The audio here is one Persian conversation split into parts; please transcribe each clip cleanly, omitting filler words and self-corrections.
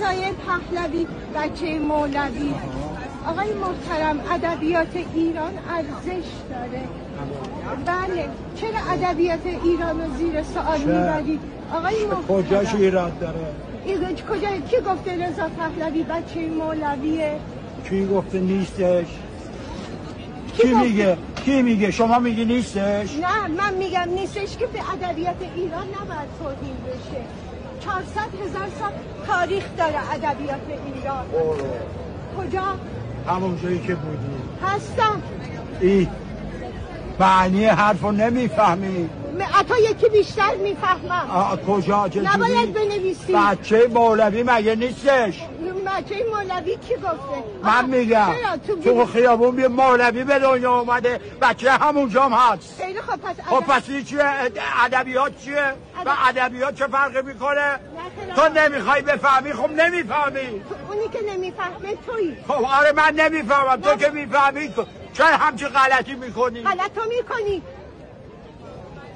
رضای پهلوی بچه مولوی. آقای محترم، ادبیات ایران ارزش داره. بله، چرا ادبیات ایران رو زیر سوال میبرید؟ آقای محترم، کجاش ایران داره؟ کجا؟ کی گفته رضا پهلوی بچه مولویه؟ کی گفته نیستش؟ کی میگه؟ شما میگی نیستش؟ نه، من میگم نیستش که به ادبیات ایران نباید توهین بشه. 400,000 سال تاریخ داره ادبیات ایران. کجا؟ همون جایی که بودی هستم. معنی حرفو نمیفهمی؟ تا یکی بیشتر میفهمم. کجا؟ نباید بنویسی. بچه مولوی مگه نیستش؟ بچه مولوی کی گفته؟ من میگم تو خیابون بیا مولوی به دنیا اومده، بچه همونجا هست. خیلی خب پس چیه؟ ادبیات چیه؟ و ادبیات چه فرقی میکنه؟ تو نمیخوای بفهمی، خب نمیفهمی. اونی که نمیفهمه تویی. خب آره من نمیفهمم، تو که میفهمی چرا همچین غلطی میکنی؟ غلطو میکنی.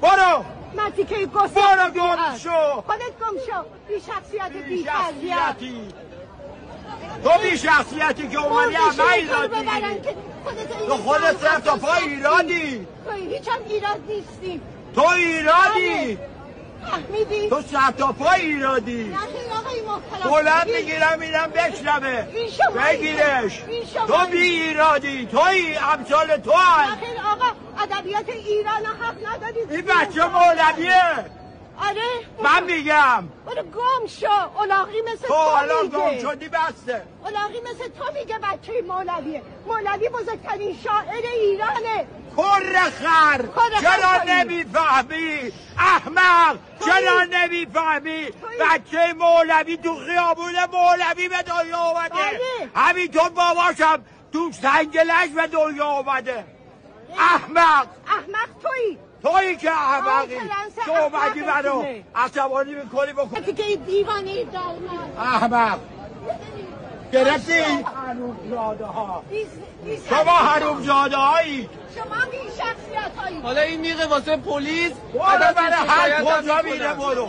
برو مردی که گفت برو گم شو. خودت گم شو. بی شخصیت بی تربیت. تو بی شخصیتی که اومدی همه ایرادی. تو خودت سر تا پا ایرادی. تو هیچ هم ایراد نیستی. تو ایرادی. فهمیدی؟ تو سر تا پا ایرادی. نه آقای محترم، بلند میگیرم میرم بشنوه بگیرش. تو بی ایرادی، توی امثال تو هست. نخیر آقا، ادبیات ایران حق ندادید. این بچه مولویه. آره من میگم برو گم شو. الاغی مثل تو الان میگه. گم شدی بسته. الاغی مثل تو میگه بچه مولویه. مولوی بزرگترین شاعر ایرانه. کرخر چرا نمیفهمی؟ احمق چرا نمیفهمی؟ بچه مولوی تو خیابون مولوی به دنیا اومده. همینطور باباشم تو سنگلش به دنیا اومده. احمق تویی که احمقی. تو اومدی منو عصبانی میکنی بکن. که دیوانه دارمان احمق گرفتی؟ حرومزاده ها. شما حرومزاده هایی. شما بی شخصیت هایی. حالا این میگه واسه پلیس. برو برای هر کجا میره برو.